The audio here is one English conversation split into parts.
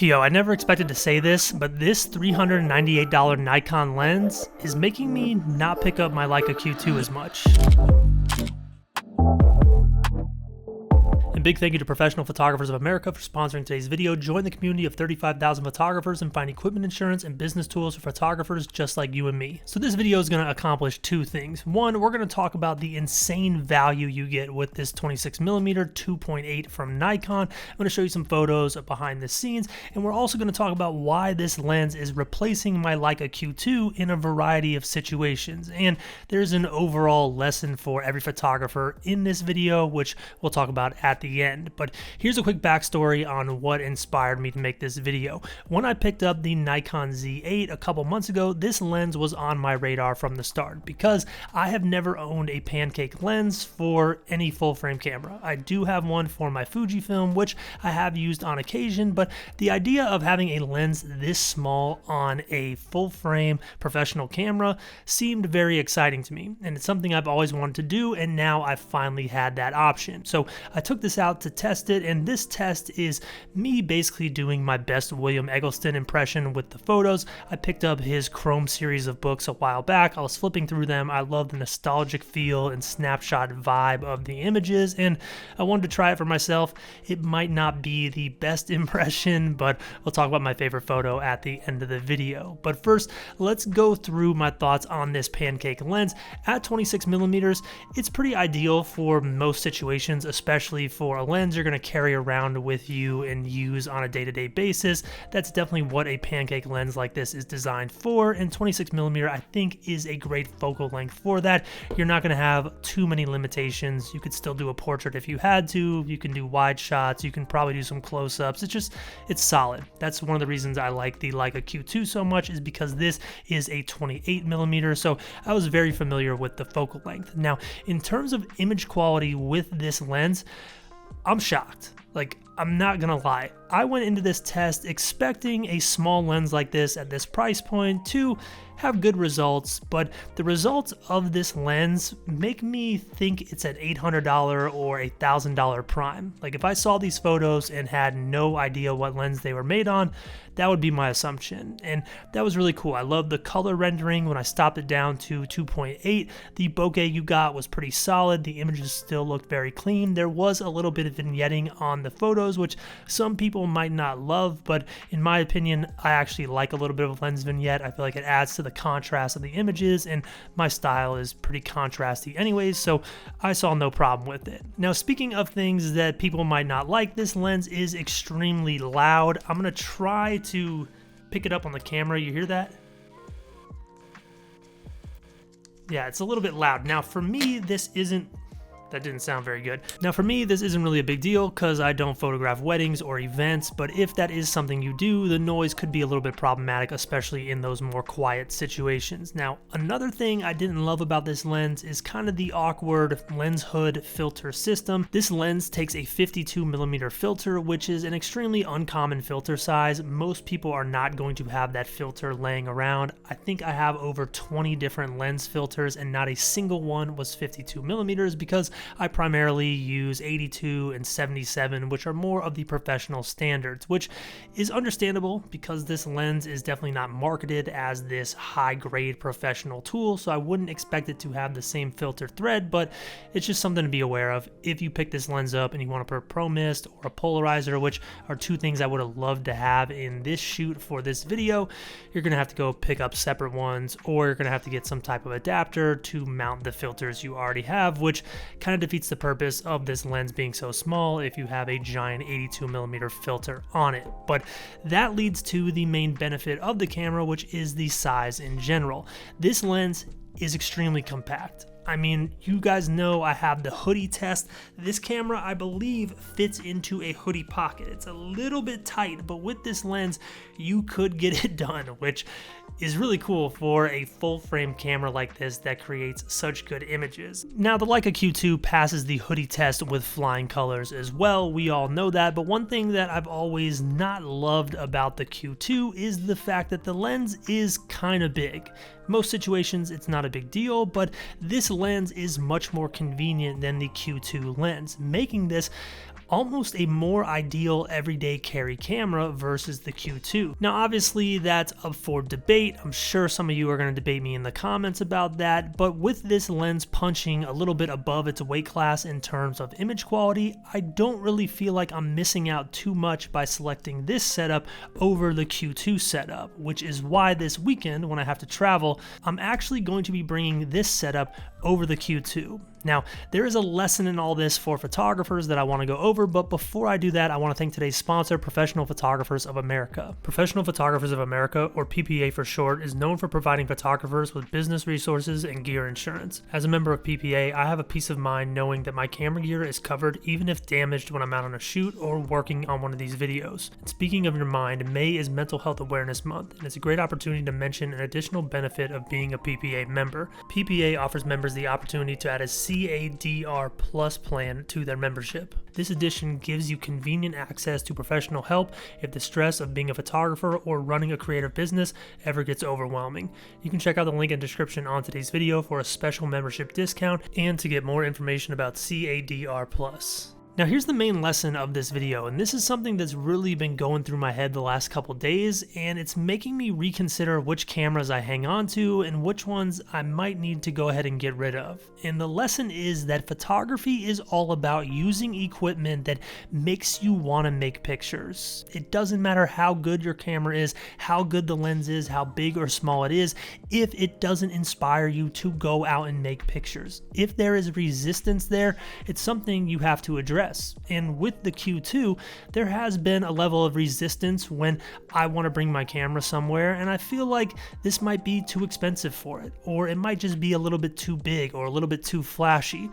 Yo, I never expected to say this, but this $398 Nikon lens is making me not pick up my Leica Q2 as much. And big thank you to Professional Photographers of America for sponsoring today's video. Join the community of 35,000 photographers and find equipment insurance and business tools for photographers just like you and me. So this video is going to accomplish two things. One, we're going to talk about the insane value you get with this 26mm 2.8 from Nikon. I'm going to show you some photos of behind the scenes, and we're also going to talk about why this lens is replacing my Leica Q2 in a variety of situations. And there's an overall lesson for every photographer in this video, which we'll talk about at the end. But here's a quick backstory on what inspired me to make this video. When I picked up the Nikon Z8 a couple months ago, this lens was on my radar from the start because I have never owned a pancake lens for any full frame camera. I do have one for my Fujifilm, which I have used on occasion, but the idea of having a lens this small on a full frame professional camera seemed very exciting to me, and it's something I've always wanted to do, and now I've finally had that option. So I took this out to test it, and this test is me basically doing my best William Eggleston impression with the photos. I picked up his Chrome series of books a while back. I was flipping through them. I love the nostalgic feel and snapshot vibe of the images, and I wanted to try it for myself. It might not be the best impression, but we'll talk about my favorite photo at the end of the video. But first, let's go through my thoughts on this pancake lens. At 26mm, it's pretty ideal for most situations, especially for a lens you're going to carry around with you and use on a day-to-day basis. That's definitely what a pancake lens like this is designed for, and 26mm I think is a great focal length for that. You're not going to have too many limitations. You could still do a portrait if you had to. You can do wide shots. You can probably do some close-ups. It's solid. That's one of the reasons I like the Leica Q2 so much, is because this is a 28mm, so I was very familiar with the focal length. Now, in terms of image quality with this lens, I'm shocked. Like, I'm not gonna lie. I went into this test expecting a small lens like this at this price point to have good results, but the results of this lens make me think it's an $800 or $1,000 prime. Like, if I saw these photos and had no idea what lens they were made on, that would be my assumption, and that was really cool. I love the color rendering. When I stopped it down to 2.8, the bokeh you got was pretty solid. The images still looked very clean. There was a little bit of vignetting on the photos, which some people might not love, but in my opinion, I actually like a little bit of lens vignette. I feel like it adds to the contrast of the images, and my style is pretty contrasty anyways, so I saw no problem with it. Now, speaking of things that people might not like, this lens is extremely loud. I'm gonna try to pick it up on the camera. You hear that? Yeah, it's a little bit loud. Now, for me, that didn't sound very good. Now, for me, this isn't really a big deal because I don't photograph weddings or events, but if that is something you do, the noise could be a little bit problematic, especially in those more quiet situations. Now, another thing I didn't love about this lens is kind of the awkward lens hood filter system. This lens takes a 52mm filter, which is an extremely uncommon filter size. Most people are not going to have that filter laying around. I think I have over 20 different lens filters, and not a single one was 52mm because I primarily use 82 and 77, which are more of the professional standards, which is understandable because this lens is definitely not marketed as this high-grade professional tool, so I wouldn't expect it to have the same filter thread, but it's just something to be aware of. If you pick this lens up and you want to put a Pro Mist or a polarizer, which are two things I would have loved to have in this shoot for this video, you're going to have to go pick up separate ones, or you're going to have to get some type of adapter to mount the filters you already have, which kind of defeats the purpose of this lens being so small if you have a giant 82mm filter on it. But that leads to the main benefit of the camera, which is the size in general. This lens is extremely compact. I mean, you guys know I have the hoodie test. This camera, I believe, fits into a hoodie pocket. It's a little bit tight, but with this lens, you could get it done, which is really cool for a full frame camera like this that creates such good images. Now, the Leica Q2 passes the hoodie test with flying colors as well. We all know that, but one thing that I've always not loved about the Q2 is the fact that the lens is kind of big. Most situations it's not a big deal, but this lens is much more convenient than the Q2 lens, making this almost a more ideal everyday carry camera versus the Q2. Now obviously that's up for debate. I'm sure some of you are going to debate me in the comments about that, but with this lens punching a little bit above its weight class in terms of image quality, I don't really feel like I'm missing out too much by selecting this setup over the Q2 setup, which is why this weekend when I have to travel, I'm actually going to be bringing this setup over the Q2. Now, there is a lesson in all this for photographers that I want to go over, but before I do that, I want to thank today's sponsor, Professional Photographers of America. Professional Photographers of America, or PPA for short, is known for providing photographers with business resources and gear insurance. As a member of PPA, I have a peace of mind knowing that my camera gear is covered even if damaged when I'm out on a shoot or working on one of these videos. And speaking of your mind, May is Mental Health Awareness Month, and it's a great opportunity to mention an additional benefit of being a PPA member. PPA offers members the opportunity to add a CADR Plus plan to their membership. This edition gives you convenient access to professional help if the stress of being a photographer or running a creative business ever gets overwhelming. You can check out the link in the description on today's video for a special membership discount and to get more information about CADR Plus. Now here's the main lesson of this video, and this is something that's really been going through my head the last couple days, and it's making me reconsider which cameras I hang on to and which ones I might need to go ahead and get rid of. And the lesson is that photography is all about using equipment that makes you want to make pictures. It doesn't matter how good your camera is, how good the lens is, how big or small it is, if it doesn't inspire you to go out and make pictures. If there is resistance there, it's something you have to address. And with the Q2, there has been a level of resistance when I want to bring my camera somewhere and I feel like this might be too expensive for it, or it might just be a little bit too big or a little bit too flashy.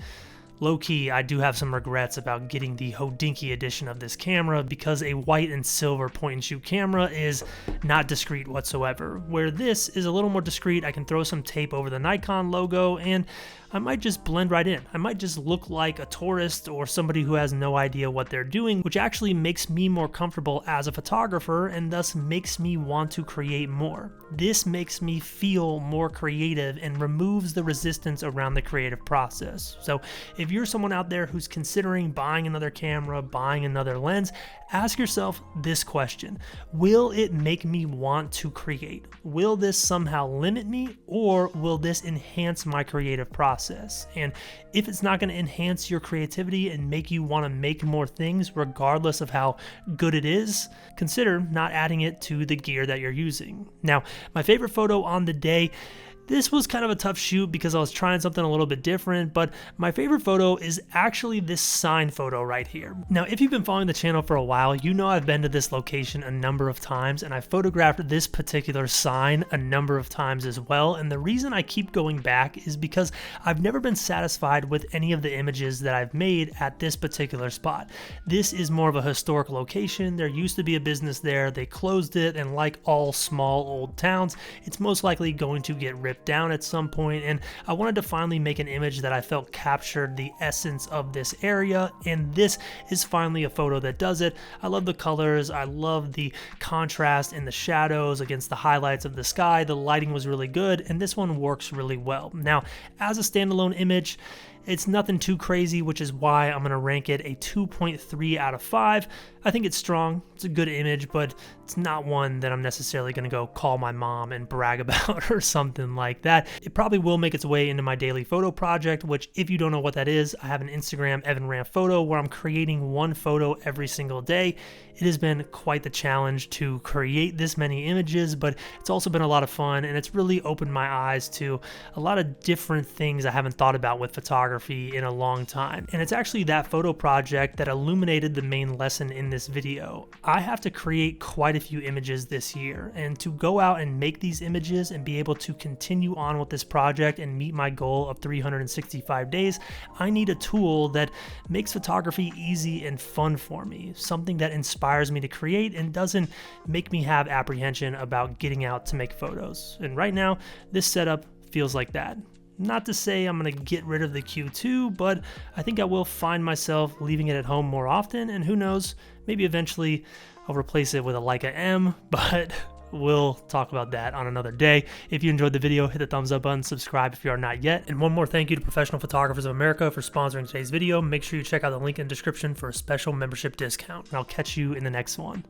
Low-key, I do have some regrets about getting the Hodinkee edition of this camera because a white and silver point-and-shoot camera is not discreet whatsoever. Where this is a little more discreet, I can throw some tape over the Nikon logo and I might just blend right in. I might just look like a tourist or somebody who has no idea what they're doing, which actually makes me more comfortable as a photographer and thus makes me want to create more. This makes me feel more creative and removes the resistance around the creative process. So if you're someone out there who's considering buying another camera, buying another lens, ask yourself this question: will it make me want to create? Will this somehow limit me, or will this enhance my creative process? And if it's not going to enhance your creativity and make you want to make more things regardless of how good it is, consider not adding it to the gear that you're using. Now, my favorite photo on the day, this was kind of a tough shoot because I was trying something a little bit different, but my favorite photo is actually this sign photo right here. Now, if you've been following the channel for a while, you know I've been to this location a number of times and I photographed this particular sign a number of times as well. And the reason I keep going back is because I've never been satisfied with any of the images that I've made at this particular spot. This is more of a historic location. There used to be a business there. They closed it, and like all small old towns, it's most likely going to get ripped down at some point, and I wanted to finally make an image that I felt captured the essence of this area, and this is finally a photo that does it. I love the colors, I love the contrast in the shadows against the highlights of the sky. The lighting was really good, and this one works really well. Now, as a standalone image, it's nothing too crazy, which is why I'm going to rank it a 2.3 out of 5. I think it's strong, it's a good image, but it's not one that I'm necessarily going to go call my mom and brag about or something like that. It probably will make its way into my daily photo project, which if you don't know what that is, I have an Instagram Evan Ram Photo where I'm creating one photo every single day. It has been quite the challenge to create this many images, but it's also been a lot of fun, and it's really opened my eyes to a lot of different things I haven't thought about with photography in a long time. And it's actually that photo project that illuminated the main lesson in this video. I have to create quite a few images this year, and to go out and make these images and be able to continue on with this project and meet my goal of 365 days, I need a tool that makes photography easy and fun for me, something that inspires me to create and doesn't make me have apprehension about getting out to make photos. And right now, this setup feels like that. Not to say I'm going to get rid of the Q2, but I think I will find myself leaving it at home more often, and who knows, maybe eventually I'll replace it with a Leica M, but we'll talk about that on another day. If you enjoyed the video, hit the thumbs up button, subscribe if you are not yet. And one more thank you to Professional Photographers of America for sponsoring today's video. Make sure you check out the link in the description for a special membership discount. And I'll catch you in the next one.